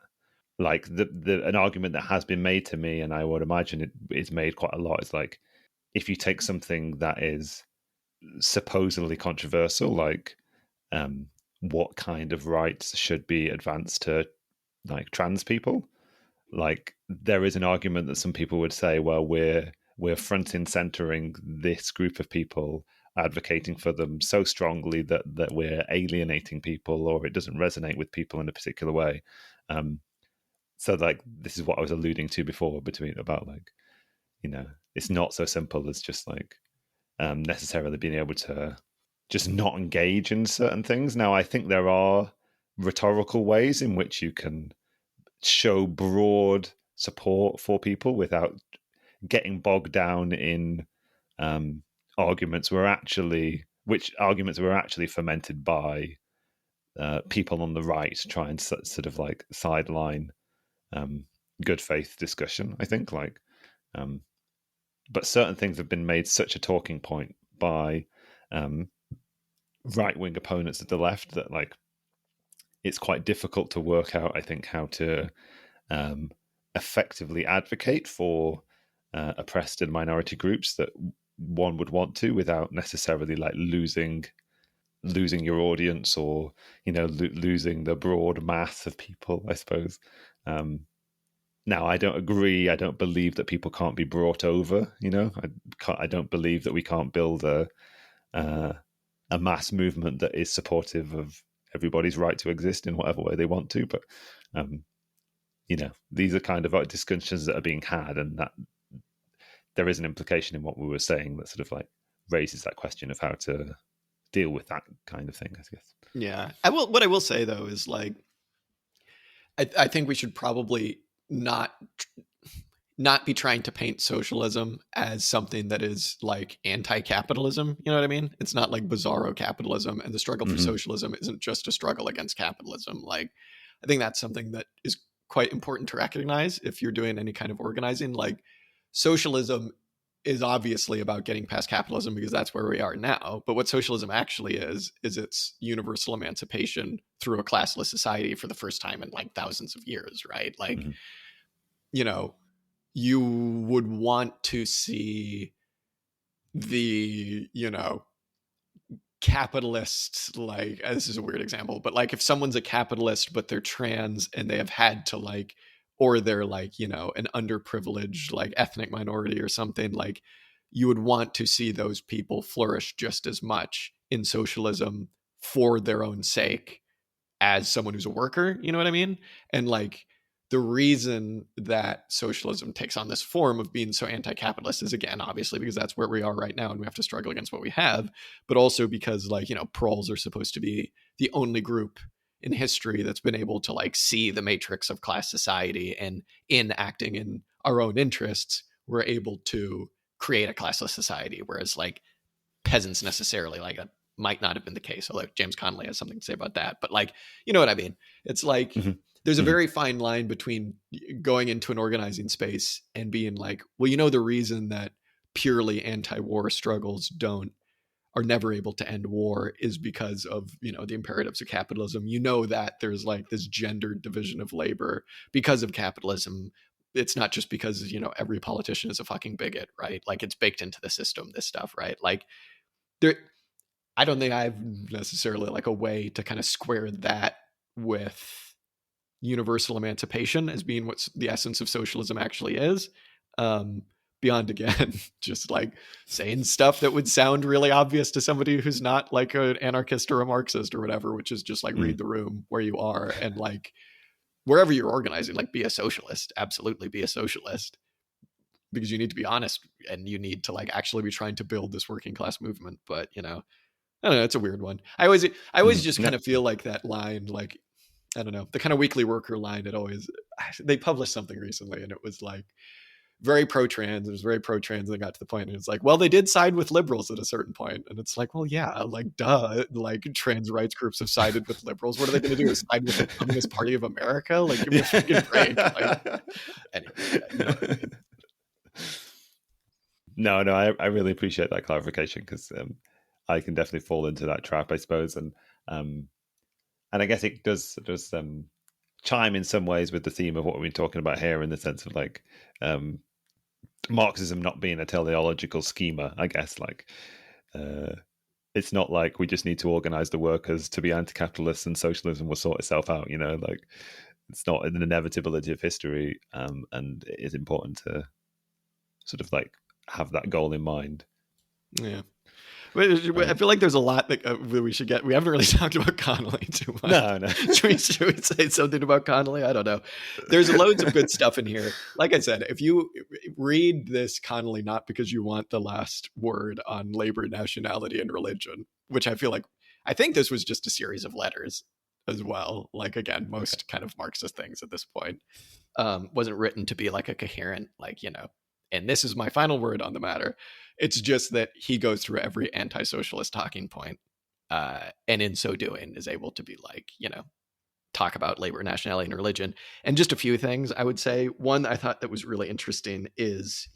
Like an argument that has been made to me, and I would imagine it is made quite a lot, is like, if you take something that is supposedly controversial, like what kind of rights should be advanced to like trans people, like there is an argument that some people would say, well, we're front and centering this group of people, advocating for them so strongly that we're alienating people, or it doesn't resonate with people in a particular way. So like, this is what I was alluding to before about like, it's not so simple as just like necessarily being able to just not engage in certain things. Now, I think there are rhetorical ways in which you can show broad support for people without getting bogged down in arguments were actually fermented by people on the right to try and sort of like sideline good faith discussion, I think. But certain things have been made such a talking point by right-wing opponents of the left that like it's quite difficult to work out, I think, how to effectively advocate for oppressed and minority groups that one would want to, without necessarily like losing your audience, or losing the broad mass of people, I suppose. Now, I don't agree. I don't believe that people can't be brought over. I don't believe that we can't build a mass movement that is supportive of everybody's right to exist in whatever way they want to. But these are kind of discussions that are being had, and that there is an implication in what we were saying that sort of like raises that question of how to deal with that kind of thing, I guess. Yeah. What I will say though is like, I think we should probably not. not be trying to paint socialism as something that is like anti-capitalism. You know what I mean? It's not like bizarro capitalism, and the struggle for socialism isn't just a struggle against capitalism. Like, I think that's something that is quite important to recognize if you're doing any kind of organizing. Like, socialism is obviously about getting past capitalism because that's where we are now. But what socialism actually is it's universal emancipation through a classless society for the first time in like thousands of years, right? Like, you know, you would want to see the, you know, capitalists, like, this is a weird example, but like if someone's a capitalist but they're trans and they have had to like, or they're like, you know, an underprivileged like ethnic minority or something, like you would want to see those people flourish just as much in socialism for their own sake as someone who's a worker. You know what I mean? And like the reason that socialism takes on this form of being so anti-capitalist is, again, obviously because that's where we are right now and we have to struggle against what we have, but also because, like, you know, proles are supposed to be the only group in history that's been able to like see the matrix of class society, and in acting in our own interests, we're able to create a classless society. Whereas like peasants necessarily, like, that might not have been the case. Although James Connolly has something to say about that, but like, you know what I mean? It's like, there's a very fine line between going into an organizing space and being like, well, you know, the reason that purely anti-war struggles are never able to end war is because of, you know, the imperatives of capitalism. You know, that there's like this gendered division of labor because of capitalism. It's not just because, you know, every politician is a fucking bigot, right? Like, it's baked into the system, this stuff, right? Like, there, I don't think I have necessarily like a way to kind of square that with universal emancipation as being what the essence of socialism actually is. Beyond, again, just like saying stuff that would sound really obvious to somebody who's not like an anarchist or a Marxist or whatever, which is just like read the room where you are, and like wherever you're organizing, like be a socialist, absolutely be a socialist, because you need to be honest and you need to like actually be trying to build this working class movement. But, you know, I don't know, it's a weird one. I always just kind of feel like that line, like, I don't know, the kind of weekly worker line, they published something recently and it was like very pro-trans. It was very pro-trans, and they got to the point and it's like, well, they did side with liberals at a certain point. And it's like, well, yeah, like, duh, like trans rights groups have sided with liberals. What are they going to do? Side with the Communist Party of America? Like, give me a freaking break. Like, anyway, yeah, you know what I mean? No, I really appreciate that clarification, because I can definitely fall into that trap, I suppose. And I guess it does chime in some ways with the theme of what we've been talking about here, in the sense of like Marxism not being a teleological schema, I guess. Like, it's not like we just need to organize the workers to be anti-capitalist and socialism will sort itself out, you know, like it's not an inevitability of history, and it is important to sort of like have that goal in mind. Yeah. I feel like there's a lot that we should get. We haven't really talked about Connolly too much. No. Should we say something about Connolly? I don't know. There's loads of good stuff in here. Like I said, if you read this Connolly not because you want the last word on labor, nationality, and religion, which I think this was just a series of letters as well. Like, again, most kind of Marxist things at this point wasn't written to be like a coherent, like, you know, and this is my final word on the matter. It's just that he goes through every anti-socialist talking point, and in so doing is able to be like, you know, talk about labor, nationality, and religion. And just a few things I would say. One I thought that was really interesting is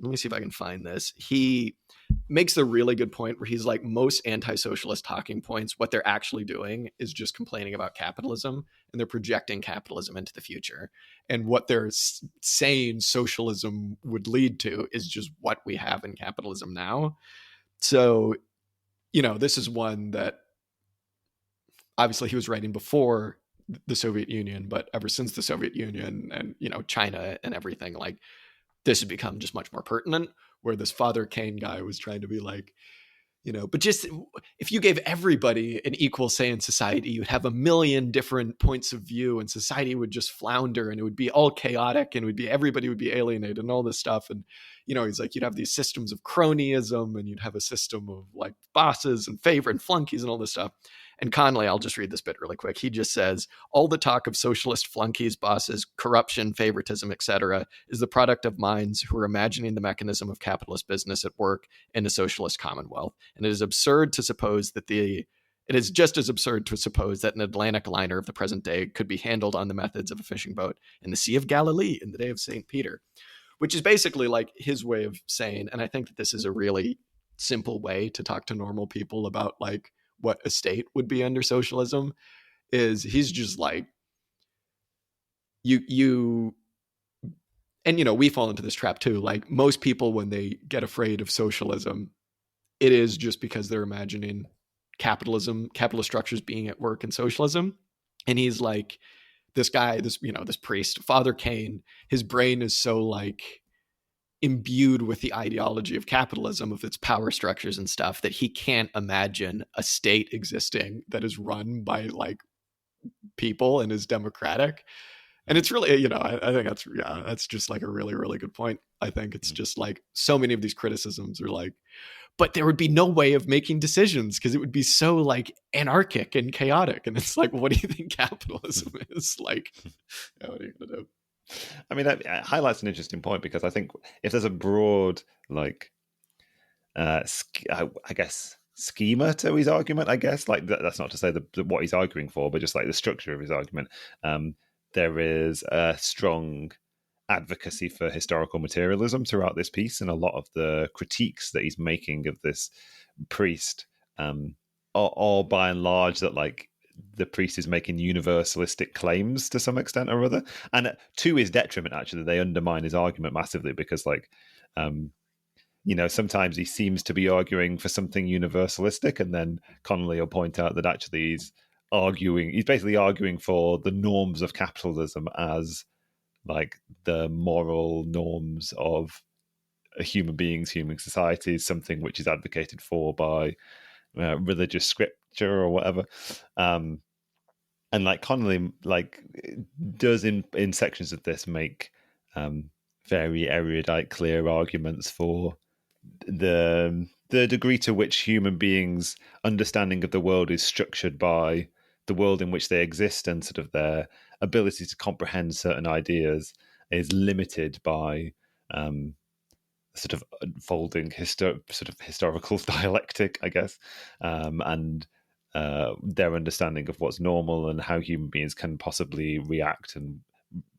let me see if I can find this. He makes the really good point where he's like, most anti-socialist talking points, what they're actually doing is just complaining about capitalism, and they're projecting capitalism into the future. And what they're saying socialism would lead to is just what we have in capitalism now. So, you know, this is one that obviously he was writing before the Soviet Union, but ever since the Soviet Union and, you know, China and everything, like, this has become just much more pertinent, where this Father Kane guy was trying to be like, you know, but just if you gave everybody an equal say in society, you'd have a million different points of view and society would just flounder and it would be all chaotic and everybody would be alienated and all this stuff. And, he's like, you'd have these systems of cronyism, and you'd have a system of like bosses and favorite and flunkies and all this stuff. And Connolly, I'll just read this bit really quick. He just says, all the talk of socialist flunkies, bosses, corruption, favoritism, etc., is the product of minds who are imagining the mechanism of capitalist business at work in a socialist commonwealth. And it is absurd to suppose that it is just as absurd to suppose that an Atlantic liner of the present day could be handled on the methods of a fishing boat in the Sea of Galilee in the day of St. Peter, which is basically like his way of saying, and I think that this is a really simple way to talk to normal people about like what a state would be under socialism, is he's just like, you and we fall into this trap too. Like most people, when they get afraid of socialism, it is just because they're imagining capitalist structures being at work in socialism. And he's like, this guy, this priest, Father Kane, his brain is so like imbued with the ideology of capitalism, of its power structures and stuff, that he can't imagine a state existing that is run by like people and is democratic. And it's really, I think that's just like a really, really good point. I think it's just like so many of these criticisms are like, but there would be no way of making decisions because it would be so like anarchic and chaotic. And it's like, well, what do you think capitalism is? Like, what are you going to do? I mean, that highlights an interesting point, because I think if there's a broad, like, I guess, schema to his argument, I guess, like that's not to say what he's arguing for, but just like the structure of his argument, there is a strong advocacy for historical materialism throughout this piece, and a lot of the critiques that he's making of this priest are by and large that like the priest is making universalistic claims to some extent or other, and to his detriment, actually, they undermine his argument massively, because like sometimes he seems to be arguing for something universalistic, and then Connolly will point out that actually he's basically arguing for the norms of capitalism as like the moral norms of human beings, human societies, something which is advocated for by religious scripture or whatever. And like Connolly like does in sections of this make very erudite, clear arguments for the degree to which human beings' understanding of the world is structured by the world in which they exist, and sort of their ability to comprehend certain ideas is limited by sort of unfolding historical dialectic, I guess, and their understanding of what's normal and how human beings can possibly react and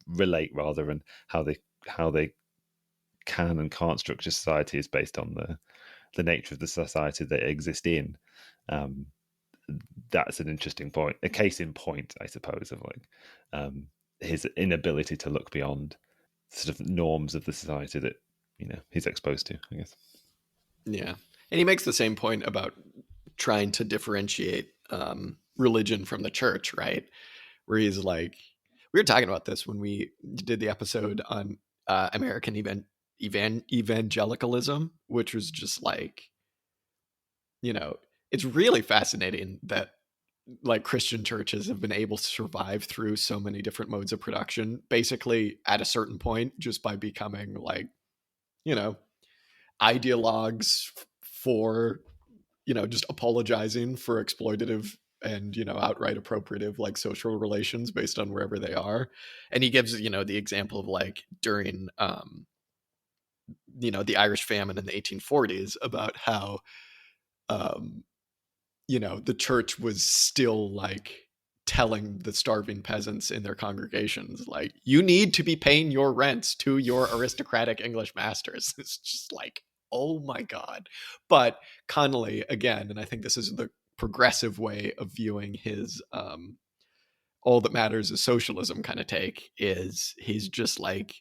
relate, rather, and how they can and can't structure society is based on the nature of the society they exist in. That's an interesting point, a case in point, I suppose, of like his inability to look beyond sort of norms of the society that he's exposed to, I guess. Yeah, and he makes the same point about trying to differentiate religion from the church, right? Where he's like, we were talking about this when we did the episode on American evangelicalism, which was just like, it's really fascinating that like Christian churches have been able to survive through so many different modes of production, basically at a certain point, just by becoming like, ideologues for, just apologizing for exploitative and, outright appropriative like social relations based on wherever they are. And he gives, the example of like during, the Irish famine in the 1840s, about how, the church was still like telling the starving peasants in their congregations, like, you need to be paying your rents to your aristocratic English masters. It's just like, oh my God. But Connolly, again, and I think this is the progressive way of viewing his all that matters is socialism kind of take, is he's just like,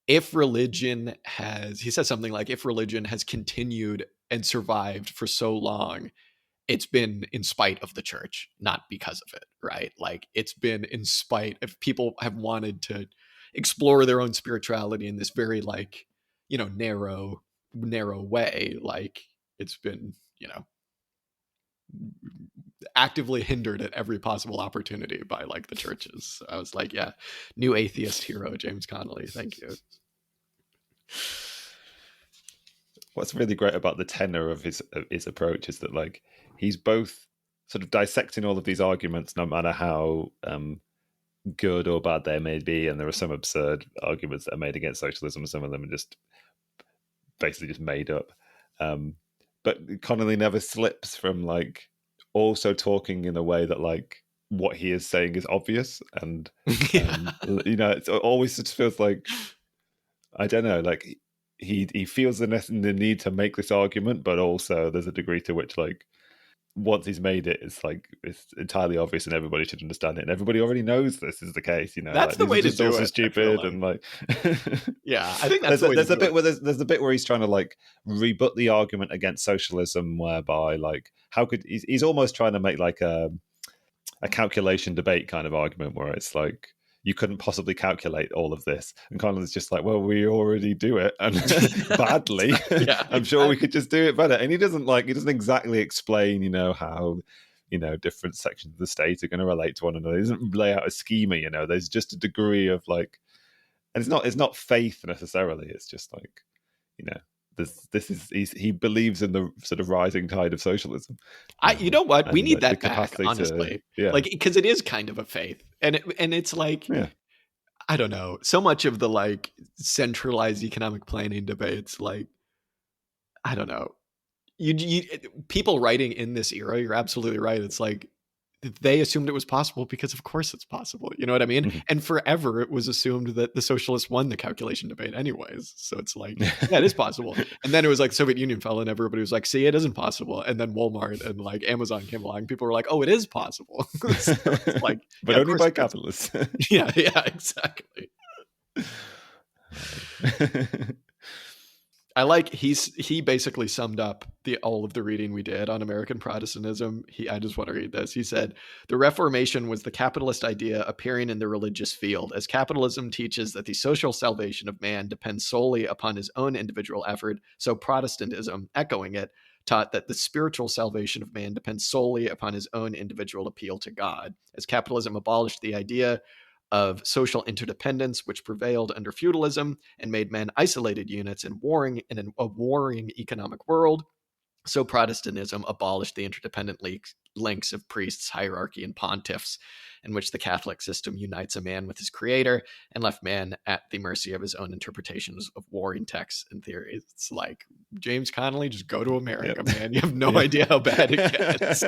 if religion has, he says something like, if religion has continued and survived for so long, it's been in spite of the church, not because of it, right? Like, it's been in spite of people have wanted to explore their own spirituality in this very like, narrow way. Like, it's been, actively hindered at every possible opportunity by like the churches. So I was like, yeah, new atheist hero, James Connolly. Thank you. what's really great about the tenor of his approach is that like he's both sort of dissecting all of these arguments, no matter how good or bad they may be, and there are some absurd arguments that are made against socialism, and some of them are just basically just made up. But Connolly never slips from like also talking in a way that like what he is saying is obvious, and you know, it always just feels like, I don't know, like he feels the need to make this argument, but also there's a degree to which like once he's made it, it's like it's entirely obvious and everybody should understand it, and everybody already knows this is the case. You know, that's like, the way to do also it. Stupid and like, yeah, I think that's there's a bit where there's a bit where he's trying to like rebut the argument against socialism, whereby like how could he's almost trying to make like a calculation debate kind of argument where it's like you couldn't possibly calculate all of this, and Connolly's just like, well, we already do it, and badly. I'm sure we could just do it better. And he doesn't exactly explain, you know, how, you know, different sections of the state are going to relate to one another. He doesn't lay out a schema, you know. There's just a degree of like, and it's not faith necessarily. It's just like, you know, he believes in the sort of rising tide of socialism. You know what? We need that back, honestly. Like, because it is kind of a faith, and it's like, I don't know. So much of the like centralized economic planning debates, like, I don't know. You people writing in this era, you're absolutely right. It's like they assumed it was possible because of course it's possible. You know what I mean? Mm-hmm. And forever it was assumed that the socialists won the calculation debate anyways. So it's like, yeah, it is possible. And then it was like Soviet Union fell and everybody was like, see, it isn't possible. And then Walmart and like Amazon came along. People were like, oh, it is possible. So it's like, but only by capitalists. yeah, exactly. I like he basically summed up all of the reading we did on American Protestantism. I just want to read this. He said, the Reformation was the capitalist idea appearing in the religious field, as capitalism teaches that the social salvation of man depends solely upon his own individual effort. So Protestantism, echoing it, taught that the spiritual salvation of man depends solely upon his own individual appeal to God. As capitalism abolished the idea of social interdependence, which prevailed under feudalism and made men isolated units in a warring economic world, so Protestantism abolished the interdependent links of priests, hierarchy, and pontiffs, in which the Catholic system unites a man with his creator and left man at the mercy of his own interpretations of warring texts and theories. It's like, James Connolly, just go to America, man. You have no idea how bad it gets.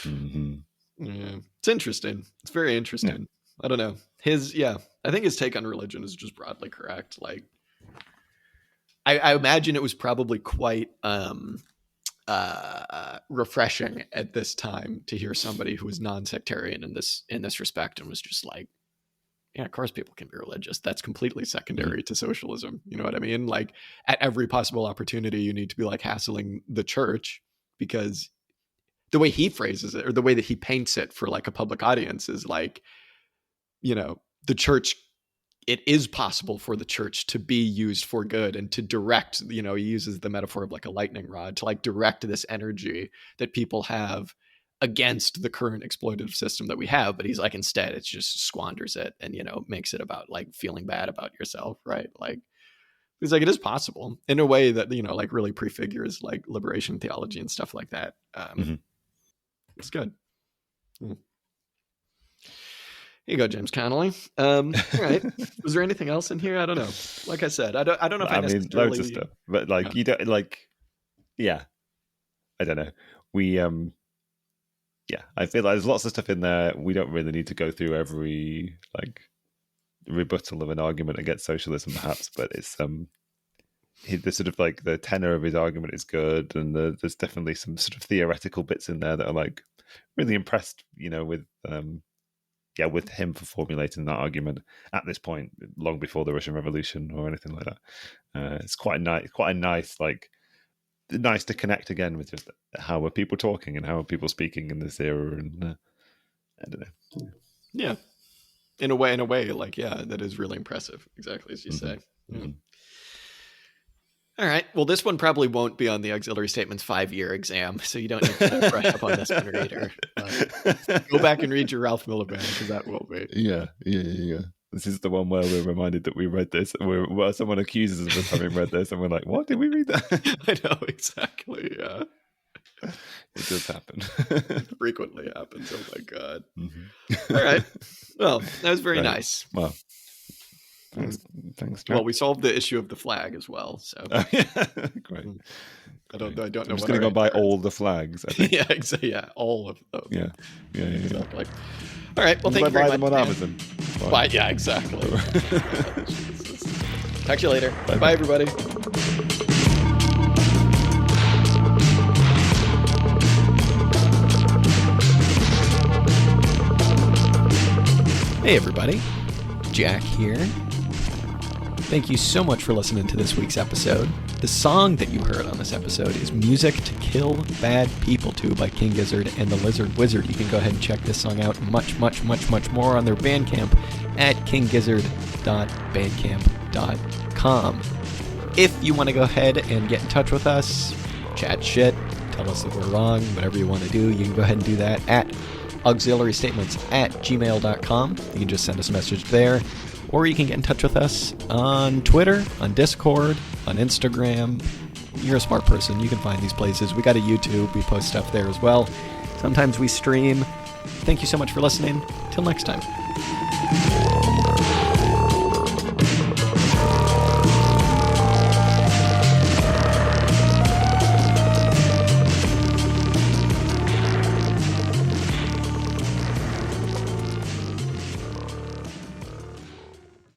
Mm-hmm. Yeah, it's interesting. It's very interesting. Yeah. I don't know. I think his take on religion is just broadly correct. Like, I imagine it was probably quite refreshing at this time to hear somebody who was non-sectarian in this respect and was just like, yeah, of course people can be religious. That's completely secondary to socialism. You know what I mean? Like, at every possible opportunity, you need to be like hassling the church, because the way he phrases it, or the way that he paints it for like a public audience, is like, you know, the church, it is possible for the church to be used for good and to direct, you know, he uses the metaphor of like a lightning rod to like direct this energy that people have against the current exploitative system that we have. But he's like, instead, it just squanders it and, you know, makes it about like feeling bad about yourself. Right. Like, he's like, it is possible in a way that, you know, like really prefigures like liberation theology and stuff like that. It's good. Here you go, James Connolly. All right. Was there anything else in here? I don't know. Like I said, I don't know if I necessarily... loads of stuff, but like you don't like. Yeah, I don't know. We I feel like there's lots of stuff in there. We don't really need to go through every like rebuttal of an argument against socialism, perhaps, but it's the sort of like the tenor of his argument is good, and there's definitely some sort of theoretical bits in there that are like really impressed, you know, with with him for formulating that argument at this point, long before the Russian Revolution or anything like that. It's quite a nice like nice to connect again with just how are people talking and how are people speaking in this era, and I don't know. Yeah, in a way, like, yeah, that is really impressive. Exactly as you say. Yeah. Mm-hmm. All right. Well, this one probably won't be on the auxiliary statements 5-year exam, so you don't need to brush up on this one, reader. Go back and read your Ralph Miliband, because that will be. Yeah. This is the one where we're reminded that we read this. Where someone accuses us of having read this, and we're like, "What did we read that?" I know, exactly. Yeah, it does happen. It frequently happens. Oh my god! Mm-hmm. All right. Well, that was very nice. Well, thanks, Jack. Well, we solved the issue of the flag as well. So great. I don't know. I'm just going to go buy all the flags. I think. Yeah, exactly. Yeah, all of them. Yeah. Exactly. All right. Well, thank you very much. Buy them on Amazon. Bye. Yeah, exactly. Talk to you later. Bye, everybody. Hey, everybody. Jack here. Thank you so much for listening to this week's episode. The song that you heard on this episode is Music to Kill Bad People To by King Gizzard and the Lizard Wizard. You can go ahead and check this song out much more on their Bandcamp at kinggizzard.bandcamp.com. If you want to go ahead and get in touch with us, chat shit, tell us that we're wrong, whatever you want to do, you can go ahead and do that at auxiliarystatements@gmail.com. You can just send us a message there. Or you can get in touch with us on Twitter, on Discord, on Instagram. You're a smart person. You can find these places. We got a YouTube. We post stuff there as well. Sometimes we stream. Thank you so much for listening. Till next time.